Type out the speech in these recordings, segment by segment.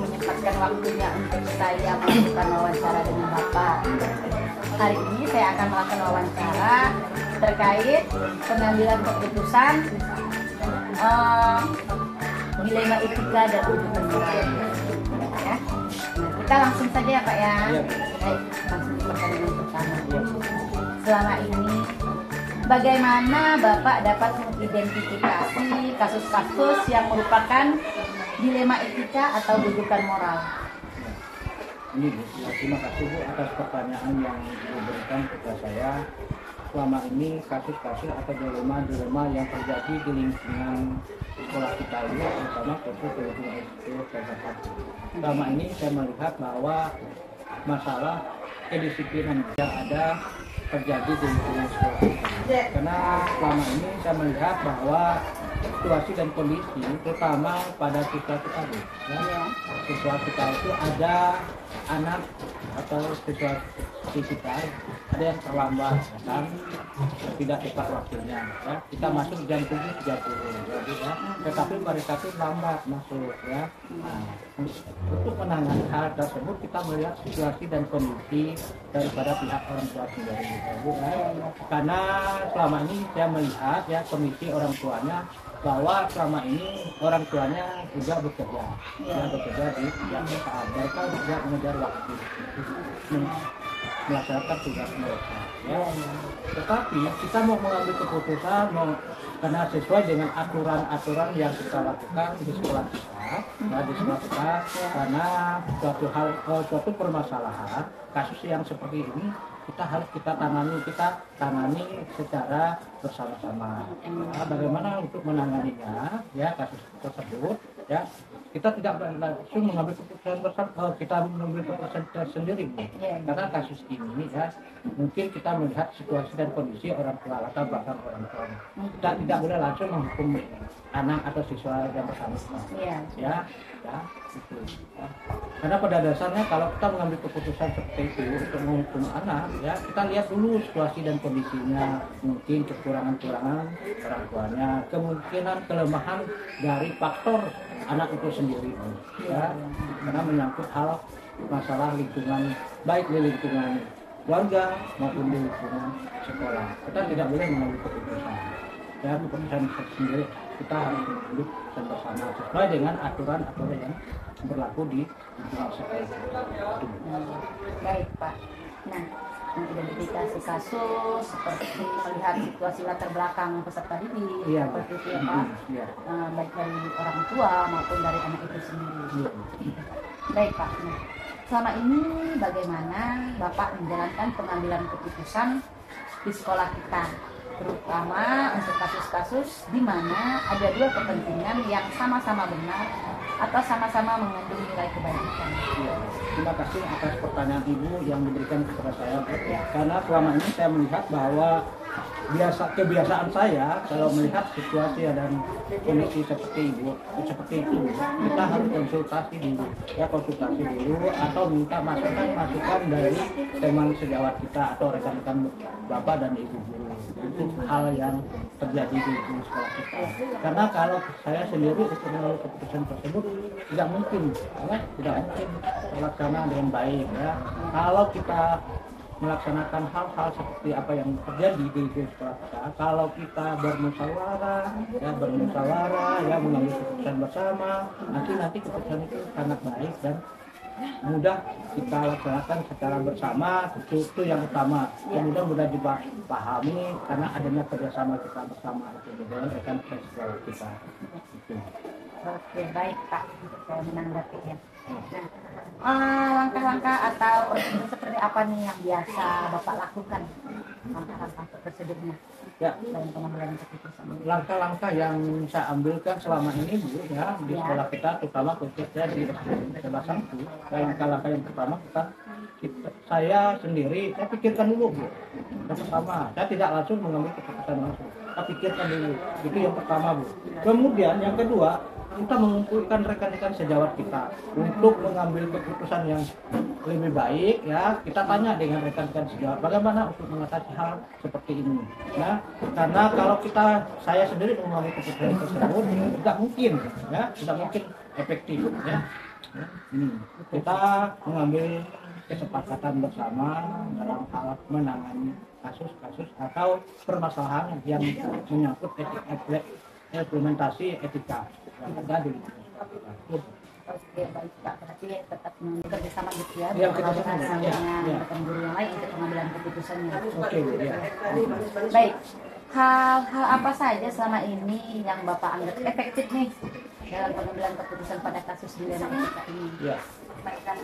menyempatkan waktunya untuk saya melakukan wawancara dengan Bapak. Hari ini saya akan melakukan wawancara terkait pengambilan keputusan dilema etika dan rujukan moral. Ya. Nah, kita langsung saja ya Pak ya. Baik, langsung ke pertanyaan pertama. Selama ini bagaimana Bapak dapat mengidentifikasi kasus-kasus yang merupakan dilema etika atau rujukan moral? Ini Bu, terima kasih Bu atas pertanyaan yang diberikan kepada saya. Selama ini kasus-kasus atau dilema-dilema yang terjadi di lingkungan sekolah kita ini, terutama khusus di lingkungan kesehatan. Selama ini saya melihat bahwa masalah kedisiplinan yang ada terjadi di lingkungan sekolah kita. Karena selama ini saya melihat bahwa situasi dan kondisi, terutama pada siswa kita, siswa kita itu ada anak atau siswa kita ada yang terlambat dan tidak tepat waktunya. Ya. Kita masuk jam 7.30, ya. Tetapi mereka itu lambat masuk. Ya. Nah, untuk menangani hal tersebut kita melihat situasi dan kondisi daripada pihak orang tua sendiri. Ya. Karena selama ini saya melihat ya kondisi orang tuanya bahwa selama ini orang tuanya juga bekerja, bekerja di saat mereka tidak mengejar waktu melaksanakan tugas mereka. Ya. Tetapi kita mau mengambil keputusan karena sesuai dengan aturan-aturan yang kita lakukan di sekolah kita, di sekolah kita, karena suatu permasalahan kasus yang seperti ini kita harus tangani secara bersama-sama. Nah, bagaimana untuk menanganinya ya kasus tersebut ya kita tidak langsung mengambil keputusan bersama, kita mengambil keputusan sendiri karena kasus ini ya mungkin kita melihat situasi dan kondisi orang tua latar belakang orang tua. Kita tidak boleh langsung menghukum anak atau siswa yang bersama-sama. Ya, itu. Ya. Karena pada dasarnya kalau kita mengambil keputusan seperti itu untuk menghukum anak, ya kita lihat dulu situasi dan kondisinya, mungkin kekurangan-kekurangan orang tuanya, kemungkinan kelemahan dari faktor anak itu sendiri, ya, karena menyangkut hal masalah lingkungan, baik di lingkungan keluarga maupun di lingkungan sekolah. Kita tidak boleh mengambil keputusan, ya keputusan sendiri. Kita harus mengambil keputusan bersama sesuai dengan aturan-aturan yang berlaku di lingkungan sekolah. Baik Pak. Nah, mengidentifikasi kasus seperti melihat situasi latar belakang peserta didik, seperti itu ya Pak. Baik dari orang tua maupun dari anak itu sendiri. Baik Pak. Nah, selama ini bagaimana Bapak menjalankan pengambilan keputusan di sekolah kita, terutama untuk kasus-kasus di mana ada dua kepentingan yang sama-sama benar atau sama-sama mengandung nilai kebaikan. Terima kasih atas pertanyaan Ibu yang diberikan kepada saya. Karena selama ini saya melihat bahwa kebiasaan saya kalau melihat situasi dan kondisi seperti itu kita harus konsultasi dulu atau minta masukan dari teman sejawat kita atau rekan-rekan Bapak dan Ibu guru untuk hal yang terjadi di sekolah kita. Karena kalau saya sendiri untuk mengambil keputusan tersebut tidak mungkin terlaksana dengan baik ya. Kalau kita melaksanakan hal-hal seperti apa yang terjadi di sekolah kita, kalau kita bermusyawarah ya mengambil keputusan bersama, nanti keputusan itu sangat baik dan mudah kita laksanakan secara bersama. Itu yang utama, yang mudah dipahami karena adanya kerjasama kita bersama dengan rekan sekolah kita. Oke, baik Pak, saya menanggapi ya. Nah, langkah-langkah atau prosedur seperti apa nih yang biasa Bapak lakukan? Langkah-langkah prosedurnya dalam pengambilan keputusan. Langkah-langkah yang saya ambilkan selama ini Bu ya di sekolah kita, terutama khususnya di kelas 1. Langkah-langkah yang pertama saya sendiri saya pikirkan dulu Bu. Yang pertama, saya tidak langsung mengambil keputusan langsung. Saya pikirkan dulu. Itu yang pertama Bu. Kemudian yang kedua, kita mengumpulkan rekan-rekan sejawat kita untuk mengambil keputusan yang lebih baik ya. Kita tanya dengan rekan-rekan sejawat bagaimana untuk mengatasi hal seperti ini ya, karena kalau saya sendiri mengambil keputusan tersebut tidak mungkin efektif ya. ya, ini kita mengambil kesepakatan bersama dalam hal menangani kasus-kasus atau permasalahan yang menyangkut implementasi etika yang ada di sekolah kita. Oke, baik Pak, berarti tetap bekerja sama gitu ya, Ya, kita berkoordinasi sama, dengan ya. rekan guru yang lain untuk pengambilan keputusannya. Oke, Bu, ya. Baik, hal-hal apa saja selama ini yang Bapak anggap efektif nih dalam pengambilan keputusan pada kasus dilema etika ini? Ya. Baiklah.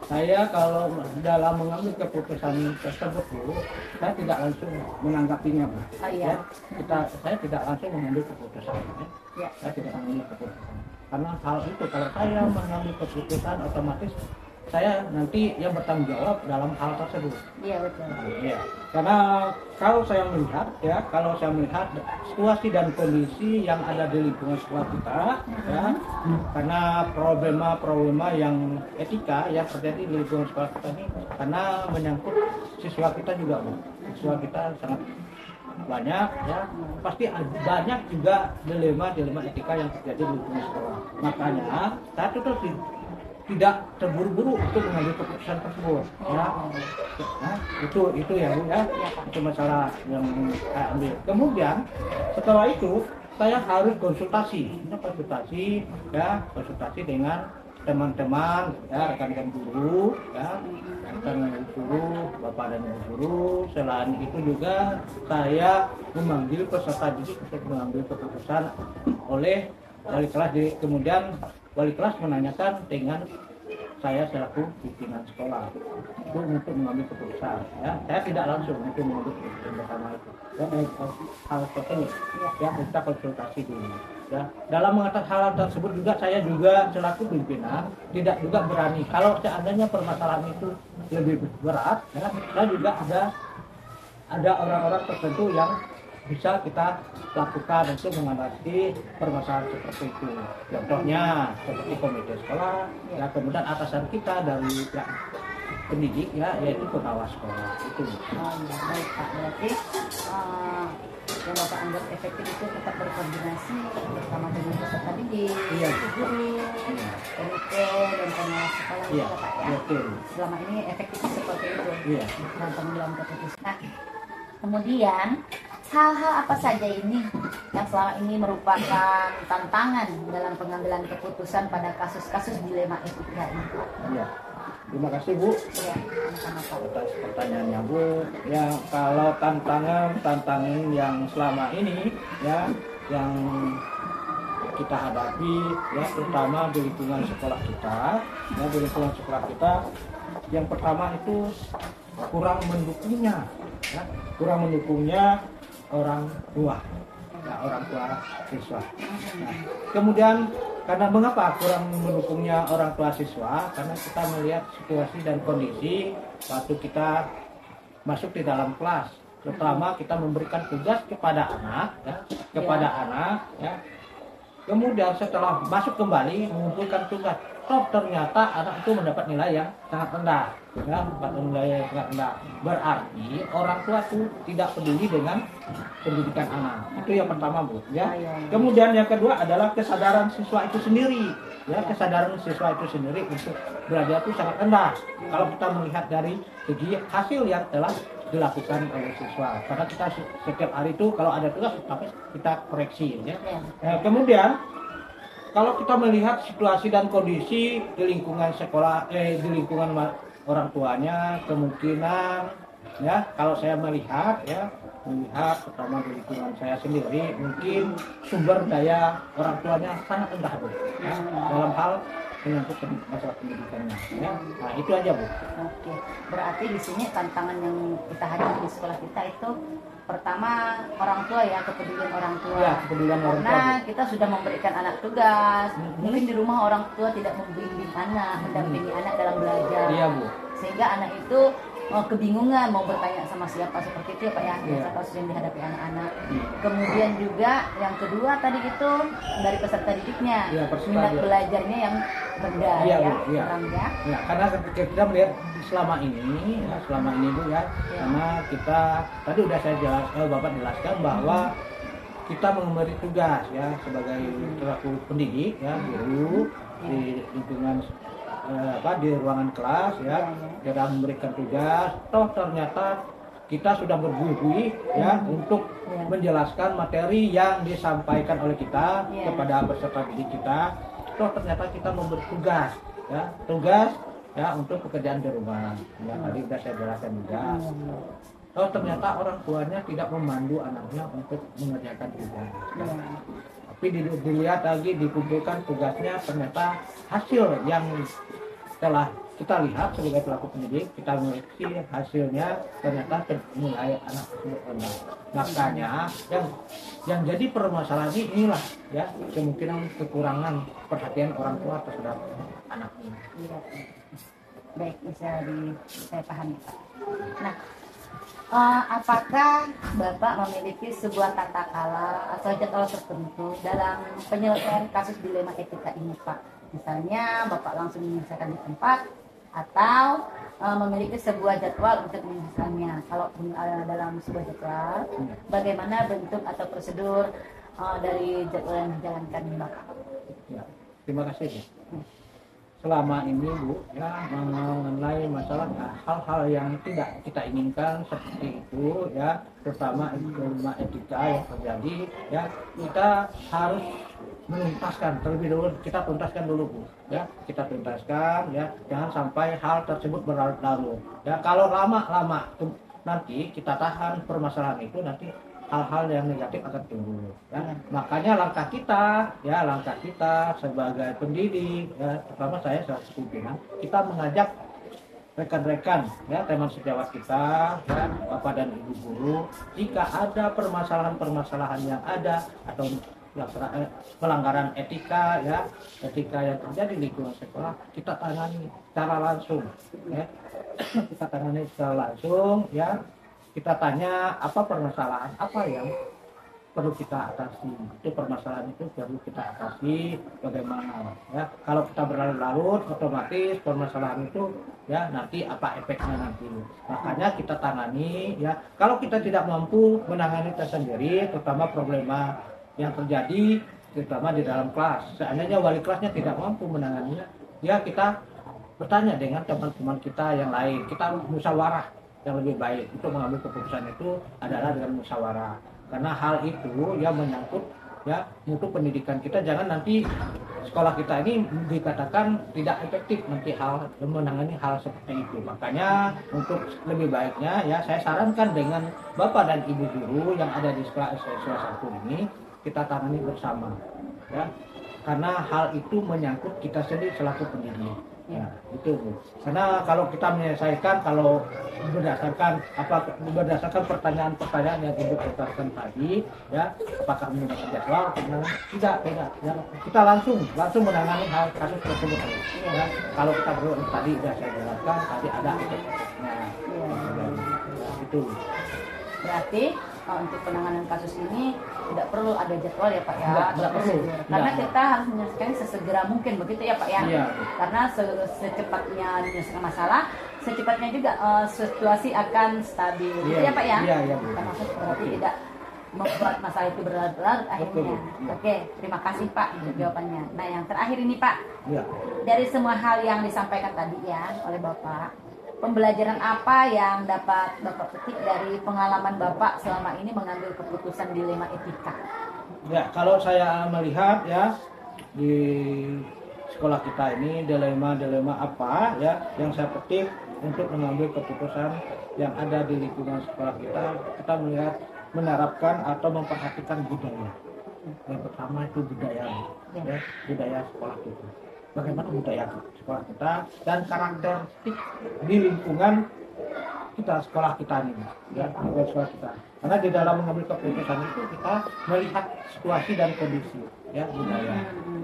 Saya kalau dalam mengambil keputusan tersebut, Bu, saya tidak langsung menanggapinya, Bu. Oh, iya. Saya tidak langsung mengambil keputusan. Ya. Ya. Saya tidak mengambil keputusan. Karena hal itu kalau saya mengambil keputusan otomatis saya nanti yang bertanggung jawab dalam hal tersebut. Iya, betul. Ya. Karena kalau saya melihat situasi dan kondisi yang ada di lingkungan sekolah kita, ya, karena problema yang etika yang terjadi di lingkungan sekolah kita ini, karena menyangkut siswa kita juga, Bu. Siswa kita sangat banyak, ya, pasti banyak juga dilema etika yang terjadi di lingkungan sekolah. Makanya saya tuh tidak terburu-buru untuk mengambil keputusan tersebut, ya. Nah, itu ya, Bu, ya. Itu masalah yang saya ambil. Kemudian setelah itu saya harus konsultasi dengan teman-teman, ya, rekan-rekan guru, ya, rekan guru, bapak dan ibu guru. Selain itu juga saya memanggil peserta didik untuk mengambil keputusan oleh wali kelas. Kemudian wali kelas menanyakan dengan saya selaku pimpinan sekolah itu untuk mengambil keputusan. Ya, saya tidak langsung untuk mengambil keputusan bersama itu. Ya, hal seperti ini, ya, kita konsultasi dulu. Ya, dalam mengatasi hal tersebut juga saya juga selaku pimpinan tidak juga berani kalau seandainya permasalahan itu lebih berat, ya, saya juga ada orang-orang tertentu yang bisa kita lakukan untuk mengatasi permasalahan seperti itu. Contohnya seperti komite sekolah, ya, kemudian atasan kita dari pihak pendidik, ya, yaitu pengawas sekolah itu. Oh, ya, baik Pak. Berarti yang Bapak anggap efektif itu tetap berkoordinasi bersama dengan peserta didik, Iya. guru, komite dan pengawas sekolah, Iya, gitu Pak, ya. betul. Selama ini efektifnya seperti itu Iya. dalam pengambilan keputusan. Nah, kemudian hal-hal apa saja ini yang selama ini merupakan tantangan dalam pengambilan keputusan pada kasus-kasus dilema etika ini? Iya. Terima kasih, Bu, Ya, sama-sama Pak. atas pertanyaannya, Bu. Ya, kalau tantangan yang selama ini, ya, yang kita hadapi, ya, terutama di lingkungan sekolah kita, ya, di lingkungan sekolah kita, yang pertama itu kurang mendukungnya orang tua, ya, orang tua siswa. Nah, kemudian karena mengapa kurang mendukungnya orang tua siswa? Karena kita melihat situasi dan kondisi waktu kita masuk di dalam kelas, terutama kita memberikan tugas kepada anak, ya, kemudian setelah masuk kembali mengumpulkan tugas, ternyata anak itu mendapat nilai yang sangat rendah, ya, berarti orang tua itu tidak peduli dengan pendidikan anak. Itu yang pertama, Bu, ya. Kemudian yang kedua adalah kesadaran siswa itu sendiri, ya, kesadaran siswa itu sendiri untuk belajar itu sangat rendah kalau kita melihat dari segi hasil yang telah dilakukan oleh siswa, karena kita setiap hari itu kalau ada tugas tapi kita koreksi, ya. Kemudian kalau kita melihat situasi dan kondisi di lingkungan sekolah, di lingkungan orang tuanya, kemungkinan, ya, kalau saya melihat pertama di lingkungan saya sendiri, mungkin sumber daya orang tuanya sangat rendah, Bu, ya, dalam hal menyangkut masalah pendidikannya, ya. Nah, itu aja, Bu. Oke, berarti di sini tantangan yang kita hadapi di sekolah kita itu pertama orang tua, ya, kepedulian orang tua. Ya, kepedulian orang tua, Karena Bu. kita sudah memberikan anak tugas, mungkin di rumah orang tua tidak membimbing anak, mendampingi anak dalam belajar. Iya, Bu. Sehingga anak itu kebingungan mau bertanya sama siapa, seperti itu ya Pak, ya, Iya. kasus yang dihadapi anak-anak. Kemudian juga yang kedua tadi itu dari peserta didiknya, Iya, peserta minat didik. belajarnya yang rendah, Iya, ya, Bu, iya. kurang, ya. Ya, karena kita melihat selama ini, Bu, ya, karena kita tadi udah Bapak jelaskan bahwa kita memberi tugas, ya, sebagai selaku pendidik, ya, guru di lingkungan di ruangan kelas ya, sedang memberikan tugas, toh ternyata kita sudah berbuih-buih ya untuk menjelaskan materi yang disampaikan oleh kita kepada peserta didik kita, toh ternyata kita memberi tugas ya untuk pekerjaan di rumah ya, tadi sudah saya jelaskan juga. Oh ternyata orang tuanya tidak memandu anaknya untuk mengerjakan tugas. Tapi dilihat lagi, dikumpulkan tugasnya, ternyata hasil yang telah kita lihat sebagai pelaku pendidik, kita mengerti hasilnya ternyata mulai anak tersebut. Makanya yang jadi permasalahan inilah ya, kemungkinan kekurangan perhatian orang tua terhadap anak ini. Baik, saya pahami Pak. Nah, apakah Bapak memiliki sebuah tata cara atau jadwal tertentu dalam penyelesaian kasus dilema etika ini Pak? Misalnya Bapak langsung menyelesaikan di tempat atau memiliki sebuah jadwal untuk menyelesaikannya. Kalau dalam sebuah jadwal, bagaimana bentuk atau prosedur dari jadwal yang dijalankan Bapak? Ya, terima kasih. Selama ini Bu ya, mengenai masalah hal-hal yang tidak kita inginkan seperti itu ya, terutama ilmu etika yang terjadi ya, kita harus menuntaskan terlebih dulu, kita tuntaskan dulu Bu ya, kita tuntaskan ya, jangan sampai hal tersebut berlarut-larut ya. Kalau lama-lama nanti kita tahan permasalahan itu, nanti hal-hal yang negatif akan timbul ya. Makanya langkah kita sebagai pendidik ya, terutama saya sebagai pimpinan, kita mengajak rekan-rekan ya, teman sejawat kita ya, Bapak dan Ibu guru, jika ada permasalahan-permasalahan yang ada atau pelanggaran etika ya, etika yang terjadi di lingkungan sekolah, kita tangani secara langsung ya. Kita tangani secara langsung ya. Kita tanya apa permasalahan, apa yang perlu kita atasi. Itu permasalahan itu perlu kita atasi bagaimana ya. Kalau kita berlarut-larut, otomatis permasalahan itu ya nanti apa efeknya nanti. Makanya kita tangani ya. Kalau kita tidak mampu menangani tersendiri, terutama problema yang terjadi terutama di dalam kelas, seandainya wali kelasnya tidak mampu menanganinya, ya kita bertanya dengan teman-teman kita yang lain. Kita musyawarah yang lebih baik untuk mengambil keputusan itu adalah dengan musyawarah, karena hal itu ya menyangkut ya mutu pendidikan kita. Jangan nanti sekolah kita ini dikatakan tidak efektif nanti hal menangani hal seperti itu. Makanya untuk lebih baiknya ya saya sarankan dengan Bapak dan Ibu guru yang ada di sekolah SMA 1 ini kita tangani bersama ya, karena hal itu menyangkut kita sendiri selaku pendidik. Ya, itu Bu. Karena kalau kita menyelesaikan, kalau berdasarkan pertanyaan-pertanyaan yang Ibu utarakan tadi, ya, apakah menggunakan jadwal? Tidak. Ya, kita langsung menangani hal kasus tersebut. Ya, kalau kita perlu tadi sudah saya jelaskan, tadi ada efeknya. Itu. Berarti untuk penanganan kasus ini tidak perlu ada jadwal ya Pak ya, tidak perlu. Karena kita harus menyelesaikan sesegera mungkin begitu ya Pak ya. Iya. Karena secepatnya menyelesaikan masalah, secepatnya juga situasi akan stabil. Gitu ya Pak ya. Iya. Termasuk berarti tidak membuat masalah itu berlarut-larut akhirnya. Oke, terima kasih Pak untuk jawabannya. Nah yang terakhir ini Pak, dari semua hal yang disampaikan tadi ya oleh Bapak, pembelajaran apa yang dapat Bapak petik dari pengalaman Bapak selama ini mengambil keputusan dilema etika? Ya, kalau saya melihat ya di sekolah kita ini dilema apa ya yang saya petik untuk mengambil keputusan yang ada di lingkungan sekolah kita melihat menerapkan atau memperhatikan budaya. Yang pertama itu budaya sekolah kita. Bagaimana budaya sekolah kita dan karakteristik di lingkungan kita, sekolah kita ini ya, sekolah kita. Karena di dalam mengambil keputusan itu kita melihat situasi dan kondisi ya budaya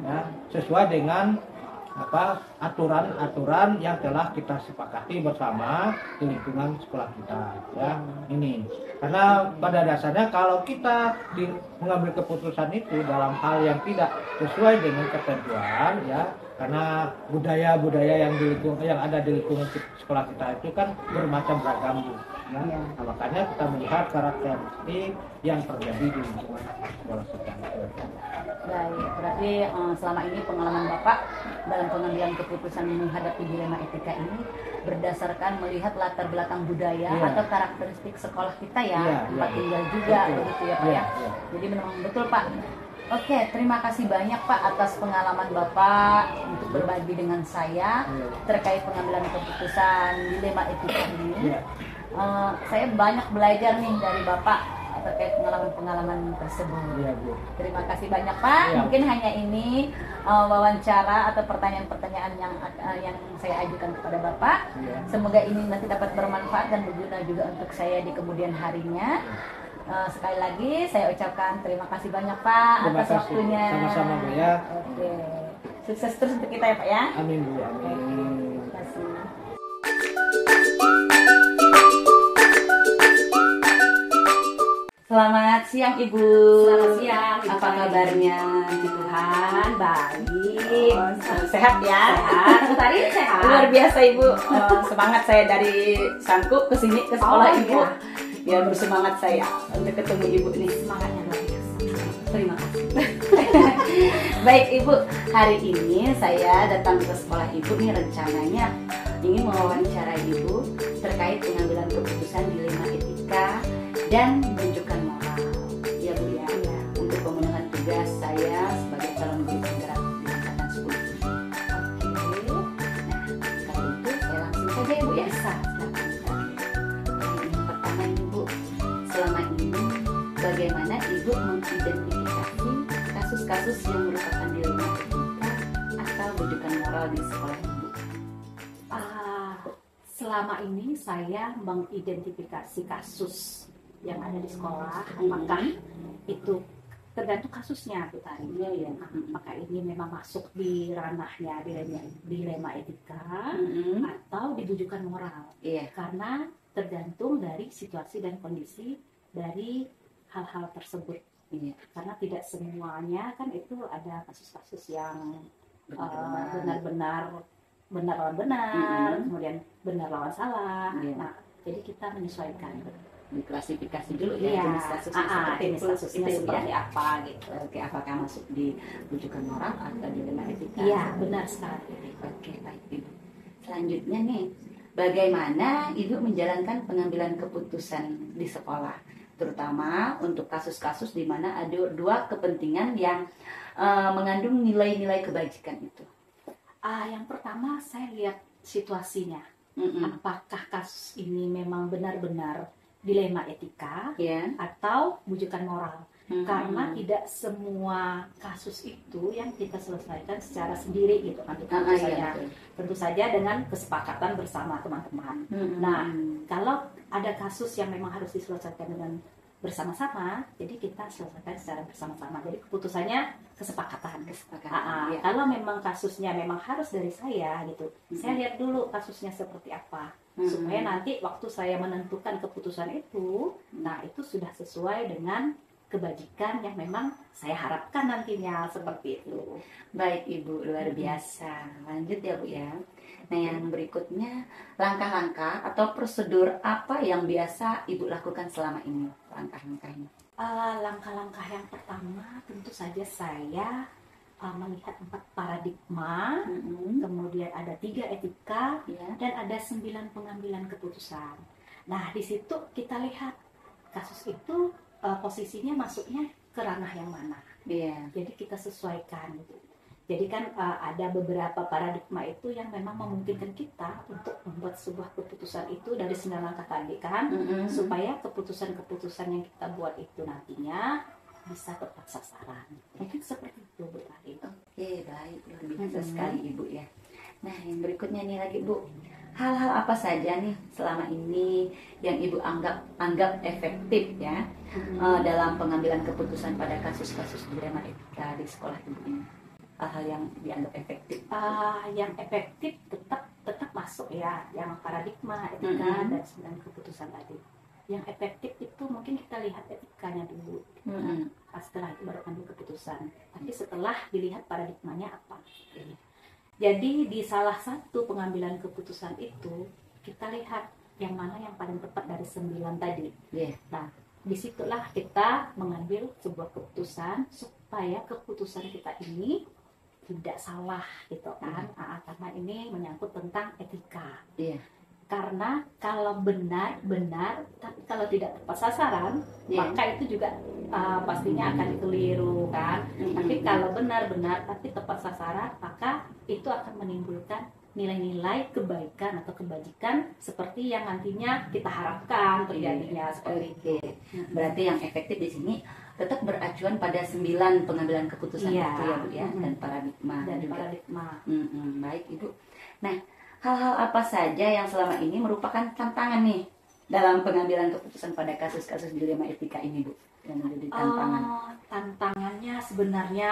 ya, sesuai dengan aturan-aturan yang telah kita sepakati bersama di lingkungan sekolah kita ya. Ini karena pada dasarnya kalau kita mengambil keputusan itu dalam hal yang tidak sesuai dengan ketentuan ya, karena budaya-budaya yang ada di lingkungan sekolah kita itu kan bermacam beragam, Bu. Ya. Iya. Nah, makanya kita melihat karakteristik yang terjadi di lingkungan sekolah kita. Baik, berarti selama ini pengalaman Bapak dalam pengambilan keputusan menghadapi dilema etika ini berdasarkan melihat latar belakang budaya atau karakteristik sekolah kita ya, tempat tinggal juga, begitu ya Pak ya. Jadi memang betul Pak. Oke, terima kasih banyak Pak atas pengalaman Bapak untuk berbagi dengan saya terkait pengambilan keputusan dilema etika ini. Saya banyak belajar nih dari Bapak terkait pengalaman-pengalaman tersebut. Terima kasih banyak Pak. Mungkin hanya ini wawancara atau pertanyaan-pertanyaan yang saya ajukan kepada Bapak. Semoga ini nanti dapat bermanfaat dan berguna juga untuk saya di kemudian harinya. Sekali lagi saya ucapkan terima kasih banyak Pak atas waktunya. Sama-sama Bu ya. Oke. Sukses terus untuk kita ya Pak ya. Amin Bu, amin. Terima kasih. Selamat siang Ibu. Selamat siang. Apa kabarnya? Puji Tuhan, baik. Sehat ya? Sehat. Tadi sehat. Luar biasa Ibu. Semangat saya dari Sangku ke sini ke sekolah Ibu. Ya bersemangat saya untuk ketemu Ibu nih. Semangatnya luar biasa. Terima kasih. Baik Ibu, hari ini saya datang ke sekolah Ibu nih rencananya ingin mewawancarai Ibu terkait pengambilan keputusan dilema etika dan rujukan moral. Ya Bu ya, untuk pemenuhan tugas saya sebagai calon guru penggerak di angkatan 10. Oke. Nah, kalau itu saya langsung saja ya Bu ya. Yang pertama ini Bu, selama ini bagaimana Ibu mengidentifikasi kasus-kasus yang merupakan dilema etika atau rujukan moral di sekolah Ibu? Selama ini saya mengidentifikasi kasus yang ada di sekolah, apakah itu tergantung kasusnya Bu Tari. Apakah ini memang masuk di ranahnya dilema etika atau dibujukan moral? Karena tergantung dari situasi dan kondisi dari hal-hal tersebut. Karena tidak semuanya kan itu ada kasus-kasus yang benar-benar benar lawan benar, kemudian benar lawan salah. Nah, jadi kita menyesuaikan. Diklasifikasi dulu ya jenis kasusnya seperti apa gitu. Oke, apakah masuk di rujukan moral atau dilema etika? Iya, benar sekali. Oke, baik Ibu. Selanjutnya nih, bagaimana Ibu menjalankan pengambilan keputusan di sekolah, terutama untuk kasus-kasus di mana ada dua kepentingan yang mengandung nilai-nilai kebajikan itu? Yang pertama saya lihat situasinya. Apakah kasus ini memang benar-benar dilema etika atau bujukan moral? Karena tidak semua kasus itu yang kita selesaikan secara sendiri gitu kan. Tentu saja dengan kesepakatan bersama teman-teman. Nah, kalau ada kasus yang memang harus diselesaikan dengan bersama-sama, jadi kita selesaikan secara bersama-sama. Jadi keputusannya kesepakatan. Kalau memang kasusnya memang harus dari saya gitu, saya lihat dulu kasusnya seperti apa, supaya nanti waktu saya menentukan keputusan itu, nah itu sudah sesuai dengan kebajikan yang memang saya harapkan nantinya seperti itu. Baik Ibu, luar biasa. Lanjut ya Bu ya. Nah yang berikutnya, langkah-langkah atau prosedur apa yang biasa Ibu lakukan selama ini? Langkah-langkahnya. Langkah-langkah yang pertama tentu saja saya melihat 4 paradigma, kemudian ada 3 etika, dan ada 9 pengambilan keputusan. Nah di situ kita lihat kasus itu posisinya masuknya ke ranah yang mana. Jadi kita sesuaikan gitu. Jadi kan ada beberapa paradigma itu yang memang memungkinkan kita untuk membuat sebuah keputusan itu dari 9 langkah tadi kan, supaya keputusan-keputusan yang kita buat itu nantinya bisa tepat sasaran. Mungkin seperti itu Bu Tari. Oke, baik, luar biasa sekali Ibu ya. Nah yang berikutnya nih lagi Bu, hal-hal apa saja nih selama ini yang Ibu anggap efektif ya dalam pengambilan keputusan pada kasus-kasus dilema etika di sekolah Ibu ini? Hal-hal yang dianggap efektif? Yang efektif tetap masuk ya, yang paradigma etika dan 9 keputusan tadi. Yang efektif itu mungkin kita lihat etikanya dulu, setelah itu baru ambil keputusan. Tapi setelah dilihat paradigmanya apa. Jadi di salah satu pengambilan keputusan itu kita lihat yang mana yang paling tepat dari 9 tadi. Nah, disitulah kita mengambil sebuah keputusan supaya keputusan kita ini tidak salah gitu kan. Karena ini menyangkut tentang etika. Karena kalau benar, tapi kalau tidak tepat sasaran, maka itu juga pastinya akan keliru kan. Tapi kalau benar, tapi tepat sasaran, maka itu akan menimbulkan nilai-nilai kebaikan atau kebajikan seperti yang nantinya kita harapkan terjadinya seperti itu. Berarti yang efektif di sini tetap beracuan pada 9 pengambilan keputusan itu ya Bu ya, dan paradigma juga. Baik Ibu. Nah, hal-hal apa saja yang selama ini merupakan tantangan nih dalam pengambilan keputusan pada kasus-kasus dilema etika ini Bu? Yang menjadi tantangan. Tantangannya sebenarnya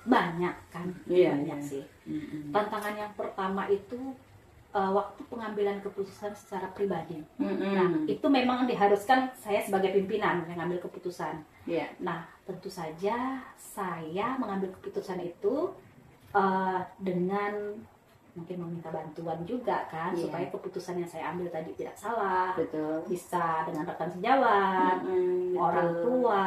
banyak kan, banyak sih. Tantangan yang pertama itu waktu pengambilan keputusan secara pribadi. Nah, itu memang diharuskan saya sebagai pimpinan yang ngambil keputusan. Nah, tentu saja saya mengambil keputusan itu dengan mungkin meminta bantuan juga kan, supaya keputusan yang saya ambil tadi tidak salah. Bisa dengan rekan sejawat, orang tua,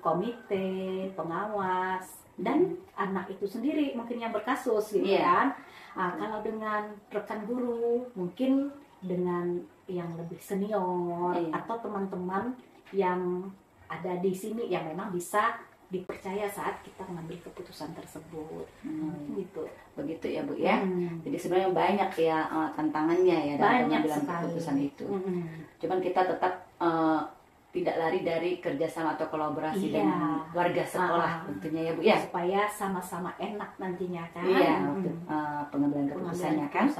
komite, pengawas, dan anak itu sendiri mungkin yang berkasus gitu kan. Kalau dengan rekan guru, mungkin dengan yang lebih senior atau teman-teman yang ada di sini yang memang bisa dipercaya saat kita mengambil keputusan tersebut. Gitu. Begitu ya Bu ya. Jadi sebenarnya banyak ya tantangannya ya dalam pengambilan keputusan itu. Cuman kita tetap tidak lari dari kerjasama atau kolaborasi dengan warga sekolah tentunya ya Bu ya. Supaya sama-sama enak nantinya kan. Pengambilan keputusannya kan.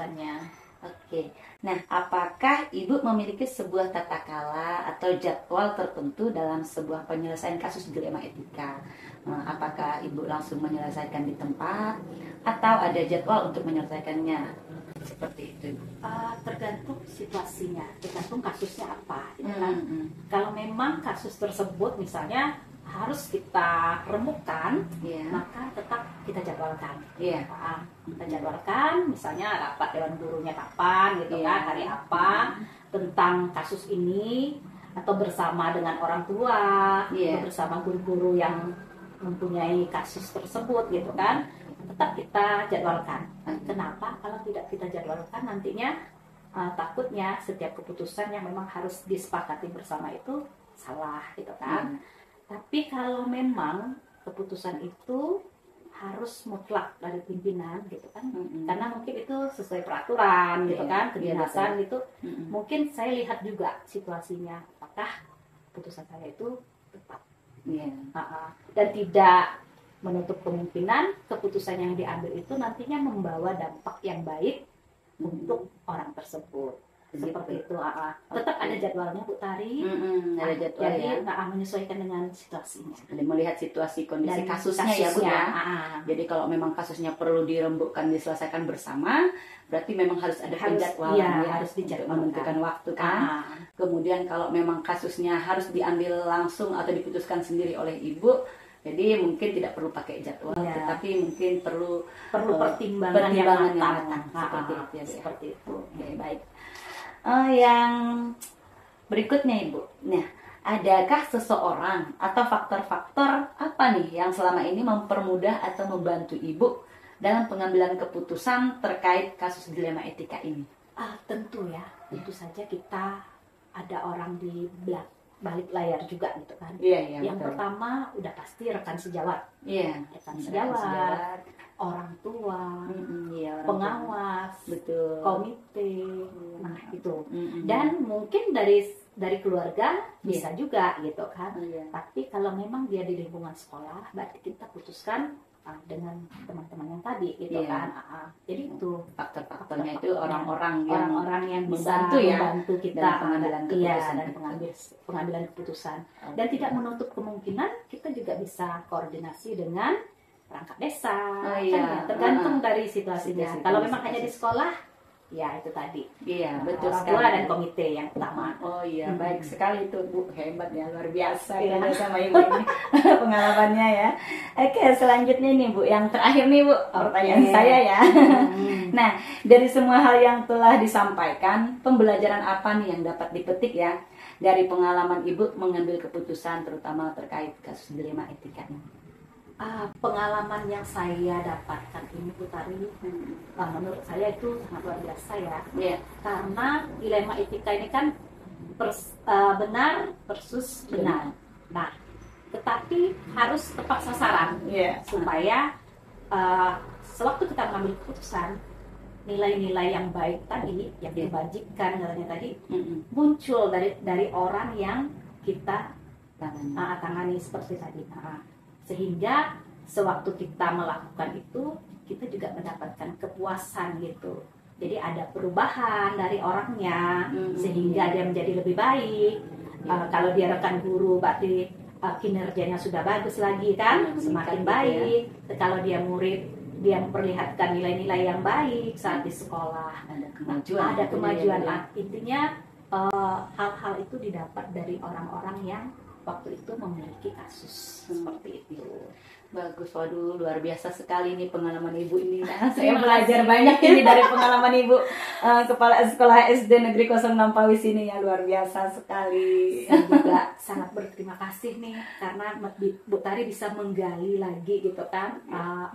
Oke. Nah, apakah Ibu memiliki sebuah tata kala atau jadwal tertentu dalam sebuah penyelesaian kasus dilema etika? Apakah Ibu langsung menyelesaikan di tempat atau ada jadwal untuk menyelesaikannya? Seperti itu. Tergantung situasinya, tergantung kasusnya apa. Gitu kan? Kalau memang kasus tersebut misalnya harus kita remukkan, maka tetap kita jadwalkan. Kita jadwalkan, misalnya rapat dewan gurunya kapan, gitu kan, hari apa, tentang kasus ini, atau bersama dengan orang tua, atau bersama guru-guru yang mempunyai kasus tersebut, gitu kan, tetap kita jadwalkan. Kenapa? Kalau tidak kita jadwalkan, nantinya takutnya setiap keputusan yang memang harus disepakati bersama itu salah, gitu kan. Tapi kalau memang keputusan itu harus mutlak dari pimpinan gitu kan, karena mungkin itu sesuai peraturan gitu kan, kedinasan gitu, mungkin saya lihat juga situasinya apakah keputusan saya itu tepat, dan tidak menutup kemungkinan keputusan yang diambil itu nantinya membawa dampak yang baik untuk orang tersebut. Seperti itu. Tetap ada jadwalnya Bu Tari. Ada jadwal. Jadi menyesuaikan dengan situasinya. Jadi melihat situasi kondisi kasusnya ya Bu ya. Jadi kalau memang kasusnya perlu dirembukkan, diselesaikan bersama, berarti memang harus ada penjadwalan harus dijadwalkan, menentukan waktu kan. Kemudian kalau memang kasusnya harus diambil langsung atau diputuskan sendiri oleh Ibu, jadi mungkin tidak perlu pakai jadwal, tetapi mungkin perlu pertimbangan yang matang. Seperti itu. Oke, baik. Yang berikutnya Ibu, nah, adakah seseorang atau faktor-faktor apa nih yang selama ini mempermudah atau membantu Ibu dalam pengambilan keputusan terkait kasus dilema etika ini? Tentu ya, tentu saja kita ada orang di balik layar juga gitu kan. Yang betul. Pertama udah pasti rekan sejawat, rekan sejawat, orang tua, pengawas, betul, komite, nah itu. Dan mungkin dari keluarga bisa juga gitu kan. Tapi kalau memang dia di lingkungan sekolah, berarti kita putuskan dengan teman-teman yang tadi gitu kan. Jadi itu faktor-faktornya itu orang-orang yang bisa membantu kita dalam pengambilan keputusan. Dan tidak menutup kemungkinan kita juga bisa koordinasi dengan perangkat desa, tergantung dari situasinya. Kalau memang hanya di sekolah, ya itu tadi. Iya, betul Orang sekali. tua dan komite yang utama. Oh iya, baik sekali itu Bu, hebat ya, luar biasa ya sama Ibu ini pengalamannya ya. Oke, selanjutnya nih Bu, yang terakhir nih Bu, pertanyaan saya ya. Nah, dari semua hal yang telah disampaikan, pembelajaran apa nih yang dapat dipetik ya dari pengalaman Ibu mengambil keputusan terutama terkait kasus dilema etika ini? Pengalaman yang saya dapatkan ini Bu Tari, menurut saya itu sangat luar biasa ya. Iya. Karena dilema etika ini kan benar versus benar. Nah, tetapi harus tepat sasaran supaya sewaktu kita mengambil keputusan, nilai-nilai yang baik tadi, yang kebajikan tadi muncul dari orang yang kita tangani seperti tadi. Sehingga sewaktu kita melakukan itu, kita juga mendapatkan kepuasan gitu. Jadi ada perubahan dari orangnya, sehingga dia menjadi lebih baik. Kalau dia rekan guru, berarti kinerjanya sudah bagus lagi kan, semakin baik. Kalau dia murid, dia memperlihatkan nilai-nilai yang baik saat di sekolah. Ada kemajuan. Intinya hal-hal itu didapat dari orang-orang yang waktu itu memiliki kasus seperti itu. Bagus, waduh, luar biasa sekali nih pengalaman Ibu ini. Saya belajar banyak ini dari pengalaman Ibu, Kepala Sekolah SD Negeri 06 Pawis ini ya, luar biasa sekali. Saya juga sangat berterima kasih nih karena Bu Tari bisa menggali lagi gitu kan,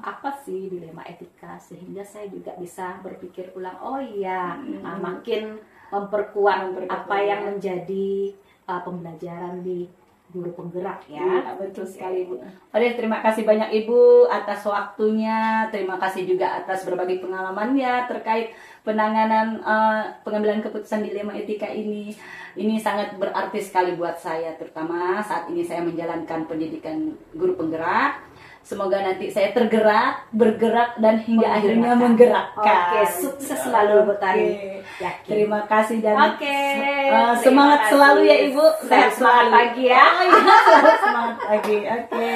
apa sih dilema etika, sehingga saya juga bisa berpikir ulang, oh iya, makin memperkuat apa yang menjadi pembelajaran di guru penggerak ya. Betul sekali Bu. Oke, terima kasih banyak Ibu atas waktunya. Terima kasih juga atas berbagai pengalamannya terkait penanganan pengambilan keputusan dilema etika ini. Ini sangat berarti sekali buat saya, terutama saat ini saya menjalankan pendidikan guru penggerak. Semoga nanti saya bergerak dan hingga akhirnya menggerakkan. Oke, sukses selalu Bu Tari. Terima kasih dan kasih. semangat selalu ya Ibu. Sehat semangat pagi ya. Semangat pagi. Oke.